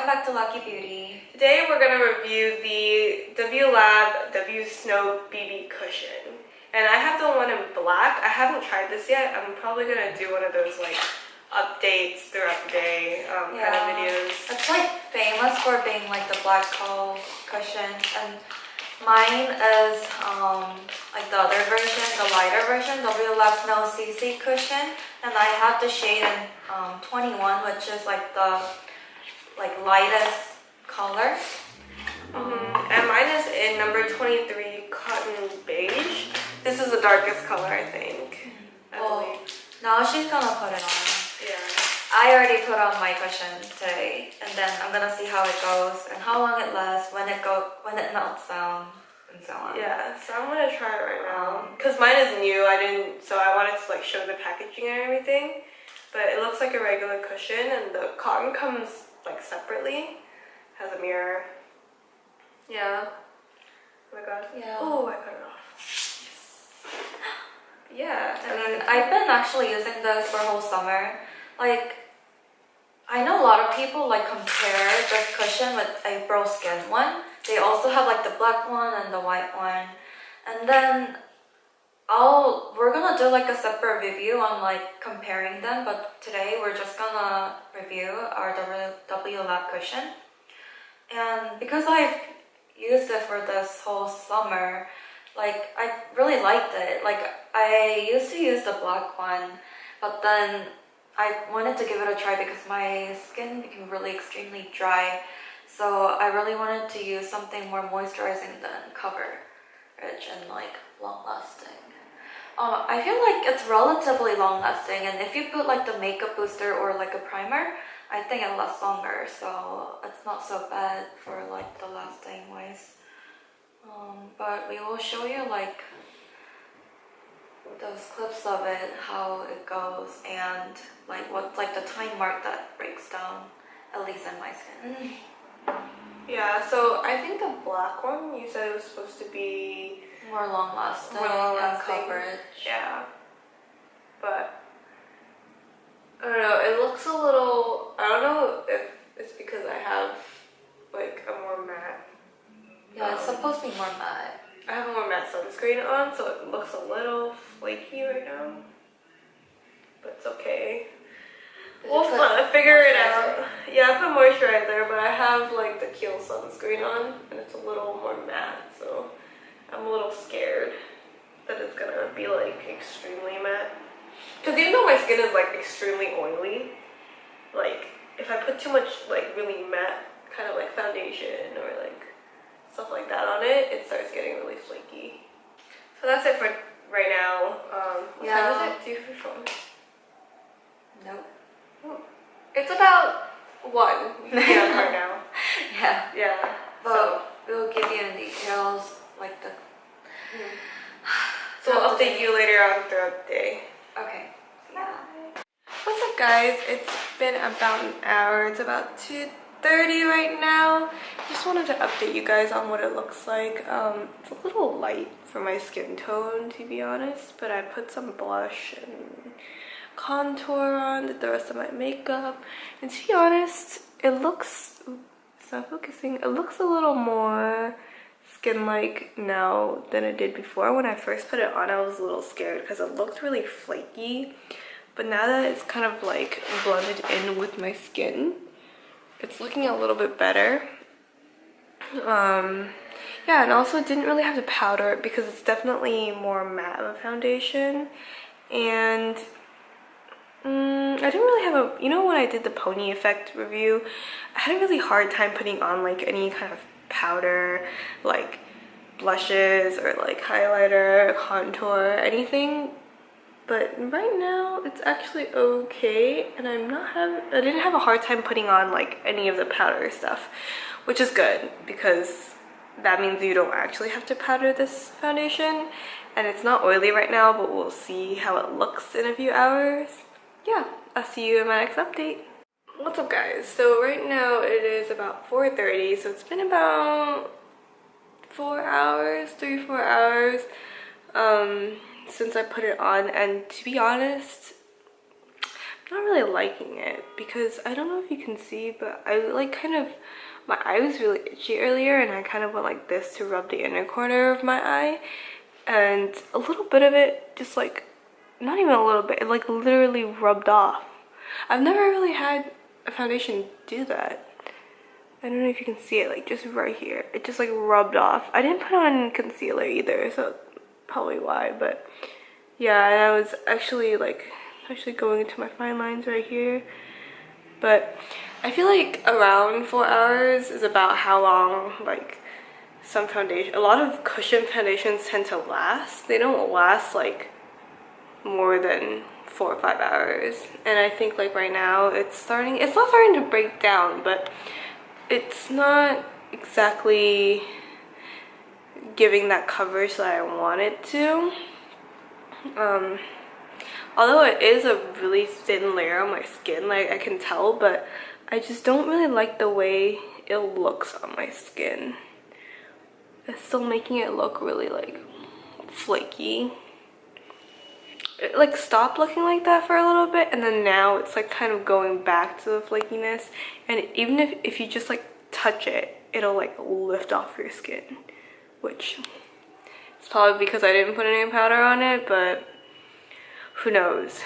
welcome back to Lockkey Beauty. Today we're going to review the W.Lab W Snow BB Cushion. And I have the one in black. I haven't tried this yet. I'm probably going to do one of those like updates throughout the day kind of videos. It's like famous for being like the black coal cushion, and mine is like the other version, the lighter version, W.Lab Snow CC cushion, and I have the shade in 21, which is like the lightest color. And mine is in number 23, Cotton Beige. This is the darkest color, I think. Well, now she's gonna put it on. Yeah. I already put on my cushion today, and then I'm gonna see how it goes and how long it lasts, when it melts down, and so on. Yeah, so I'm gonna try it right now. Cause mine is new. So I wanted to like show the packaging and everything. But it looks like a regular cushion, and the cotton comes like separately. Has a mirror. Yeah. Oh my god. Yeah. Oh, I cut it off. Yeah. I mean, I've been actually using this for a whole summer. Like, I know a lot of people like compare this cushion with a Pro Skin one. They also have like the black one and the white one. And then we're gonna do like a separate review on like comparing them, but today we're just gonna review our W.Lab cushion. And because I've used it for this whole summer, like I really liked it. Like I used to use the black one, but then I wanted to give it a try because my skin became really extremely dry. So I really wanted to use something more moisturizing than coverage and like long lasting. I feel like it's relatively long lasting, and if you put like the makeup booster or like a primer, I think it lasts longer, so it's not so bad for like the lasting wise. But we will show you like those clips of it, how it goes, and like what's like the time mark that breaks down, at least in my skin. Yeah, so I think the black one, you said it was supposed to be more long lasting and coverage. Yeah. But I don't know, it looks a little, I don't know if it's because I have like a more matte. Yeah, it's supposed to be more matte. I have a more matte sunscreen on, so it looks a little flaky right now. But it's okay. We'll figure it out. Yeah, I put moisturizer, but I have like the Kiehl sunscreen on, and it's a little more matte, so I'm a little scared that it's gonna be like extremely matte. Because even though my skin is like extremely oily, like if I put too much like really matte kind of like foundation or like stuff like that on it, it starts getting really flaky. So that's it for right now. What time is it? Do you have your phone? Nope. Oh. It's about 1 p.m. right now. Yeah. Yeah. But we'll give you the details, like the... So I'll update you later on throughout the day. Okay. Yeah. What's up, guys? It's been about an hour. It's about 2:30 right now. Just wanted to update you guys on what it looks like. It's a little light for my skin tone, to be honest, but I put some blush and contour on, did the rest of my makeup, and to be honest, it looks, it's not focusing, it looks a little more skin-like now than it did before. When I first put it on, I was a little scared because it looked really flaky, but now that it's kind of like blended in with my skin, it's looking a little bit better. Yeah, and also didn't really have to powder it because it's definitely more matte of a foundation, and I didn't really have a, you know, when I did the pony effect review, I had a really hard time putting on like any kind of powder, like blushes or like highlighter, contour, anything. But right now it's actually okay, and I didn't have a hard time putting on like any of the powder stuff, which is good because that means you don't actually have to powder this foundation, and it's not oily right now, but we'll see how it looks in a few hours. Yeah, I'll see you in my next update. What's up, guys? So right now it is about 4:30, so it's been about 4 hours, 3-4 hours since I put it on, and to be honest, I'm not really liking it because I don't know if you can see, but I like kind of, my eye was really itchy earlier and I kind of went like this to rub the inner corner of my eye, and a little bit of it just like, not even a little bit, it like literally rubbed off. I've never really had a foundation do that. I don't know if you can see it, like just right here. It just like rubbed off. I didn't put on concealer either, so probably why, but yeah, and I was actually going into my fine lines right here. But I feel like around 4 hours is about how long like some foundation, a lot of cushion foundations tend to last. They don't last like more than 4 or 5 hours. And I think like right now it's not starting to break down, but it's not exactly giving that coverage that I want it to. Although it is a really thin layer on my skin, like I can tell, but I just don't really like the way it looks on my skin. It's still making it look really like flaky. It like stopped looking like that for a little bit, and then now it's like kind of going back to the flakiness. And even if you just like touch it, it'll like lift off your skin, which it's probably because I didn't put any powder on it, but who knows,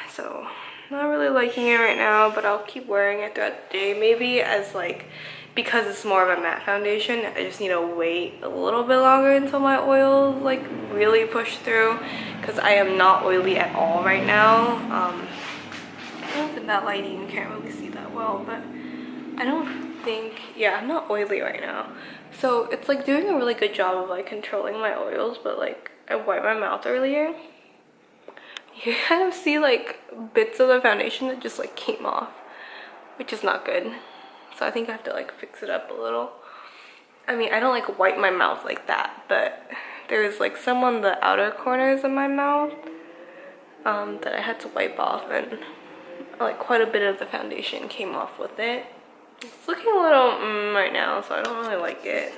So not really liking it right now, but I'll keep wearing it throughout the day. Maybe as like, because it's more of a matte foundation, I just need to wait a little bit longer until my oils like really push through, because I am not oily at all right now. I don't think that lighting, you can't really see that well, but I don't think, yeah, I'm not oily right now. So it's like doing a really good job of like controlling my oils, but like I wiped my mouth earlier. You kind of see like bits of the foundation that just like came off, which is not good. So I think I have to like fix it up a little. I mean, I don't like wipe my mouth like that, but there's like some on the outer corners of my mouth that I had to wipe off, and like quite a bit of the foundation came off with it. It's looking a little right now, so I don't really like it.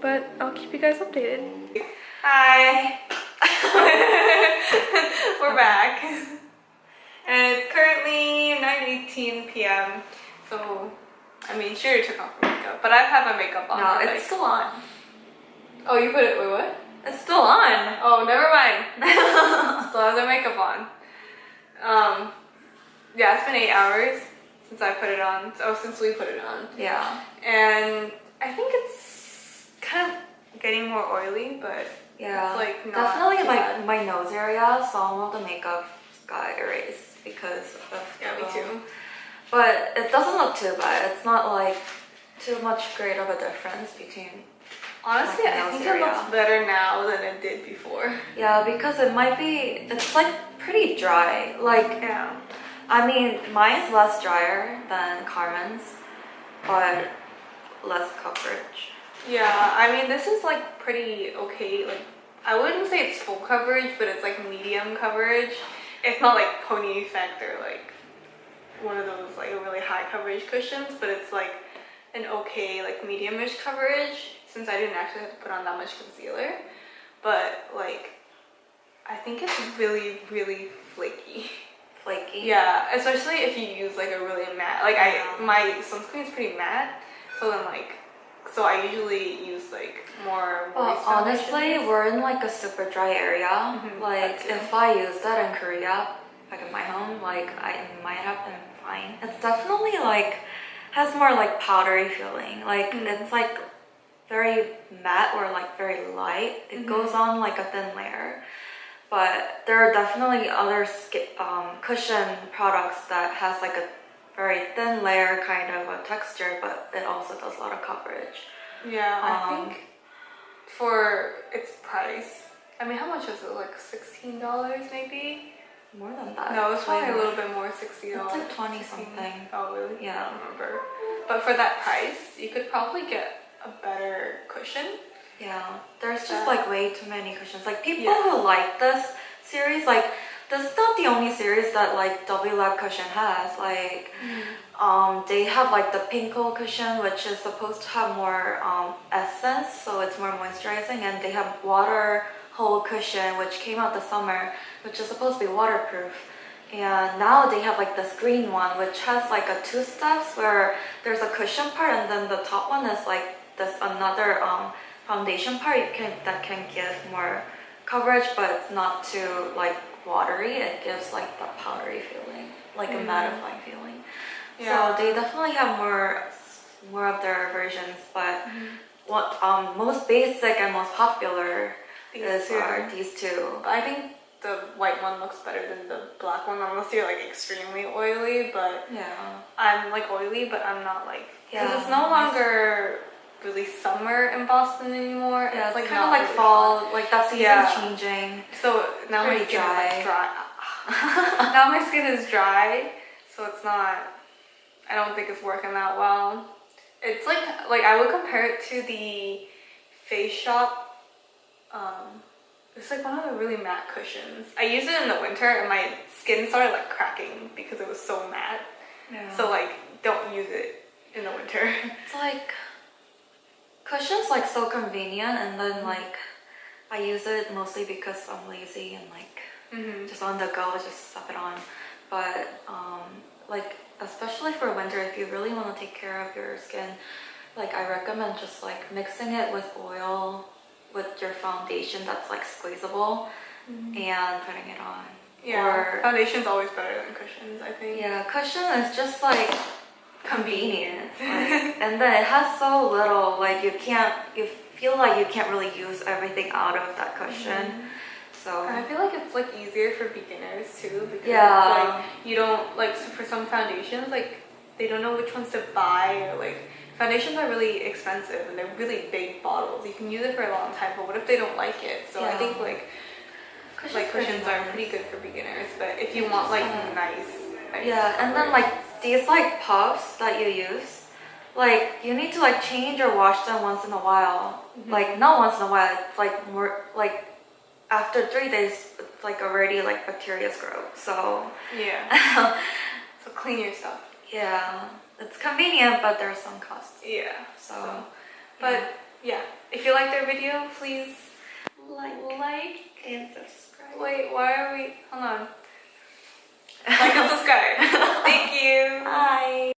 But I'll keep you guys updated. Hi! We're back. And it's currently 9:18 p.m. So, I mean, she already took off her makeup, but I've had my makeup on. No, it's still on. Oh, you put it, wait, what? It's still on. Oh, never mind. Still has her makeup on. Yeah, it's been 8 hours since I put it on. Oh, since we put it on. Yeah. And I think it's kind of getting more oily, but yeah, it's like not definitely too like bad. my nose area, some of the makeup got erased because of Yeah, me too. But it doesn't look too bad. It's not like too much great of a difference between. Honestly, like, I nose think area. it looks better now than it did before. Yeah, because it's like pretty dry. Like, Yeah. I mean, mine's less drier than Carmen's, but less coverage. Yeah, I mean, this is like pretty okay. Like, I wouldn't say it's full coverage, but it's like medium coverage. It's not like pony effect or like one of those like really high coverage cushions, but it's like an okay like medium-ish coverage, since I didn't actually have to put on that much concealer. But like, I think it's really, really flaky. Flaky. Yeah, especially if you use like a really matte, like my sunscreen is pretty matte, so then like, so I usually use like more Well, moist honestly, foundations. we're in like a super dry area. Like, that too. if I used that in Korea, like in my home, like I might have been fine. It's definitely like has more like powdery feeling. Like it's like very matte or like very light. It goes on like a thin layer. But there are definitely other cushion products that has like a very thin layer kind of a texture, but it also does a lot of coverage. Yeah, I think for its price, I mean, how much is it? Like $16 maybe? More than that. No, it's probably Way a more. little bit more, $60. It's like 20 something. Oh, really? Yeah. I don't remember. But for that price, you could probably get a better cushion. Yeah, there's just like way too many cushions. Like people Yeah. who like this series, like this is not the only series that like W.Lab cushion has. Like, they have like the pink hole cushion, which is supposed to have more essence, so it's more moisturizing, and they have water hole cushion, which came out this summer, which is supposed to be waterproof. And now they have like this green one, which has like a 2 steps where there's a cushion part, and then the top one is like this another foundation part that can give more coverage, but it's not too like watery. It gives like the powdery feeling, like a mattifying feeling. Yeah. So they definitely have more of their versions, but what most basic and most popular are these two. I think the white one looks better than the black one, unless you're like extremely oily. But Yeah. I'm like oily, but I'm not like, because Yeah. it's no longer really summer in Boston anymore. Yeah, it's like kind of not like really fall, hot. like that season's Yeah. changing. So now my Pretty skin is like dry. dry. Now my skin is dry, so it's not, I don't think it's working that well. It's like I would compare it to the Face Shop. It's like one of the really matte cushions. I used it in the winter and my skin started like cracking because it was so matte. Yeah. So like, don't use it in the winter. It's like cushion's like so convenient, and then like I use it mostly because I'm lazy and like just on the go, just slap it on. But like especially for winter, if you really want to take care of your skin, like I recommend just like mixing it with oil with your foundation that's like squeezable and putting it on. Yeah, Or foundation's always better than cushions, I think. yeah, cushion is just like convenient. Like, and then it has so little, like you feel like you can't really use everything out of that cushion. So And I feel like it's like easier for beginners too, because Yeah. it's like you don't like, so for some foundations, like they don't know which ones to buy, or like foundations are really expensive and they're really big bottles. You can use it for a long time, but what if they don't like it? So I Yeah. think like cushions are pretty good for beginners, but if you want like nice yeah, and then like these like puffs that you use, like you need to like change or wash them once in a while. Like not once in a while, it's like more like after 3 days, it's like already like bacteria's grow. So yeah. So clean your stuff. yeah, it's convenient, but there's some costs. Yeah. So, But yeah, if you liked our video, please like and subscribe. Wait, why are we? Hold on. Like and subscribe. Thank you. Bye.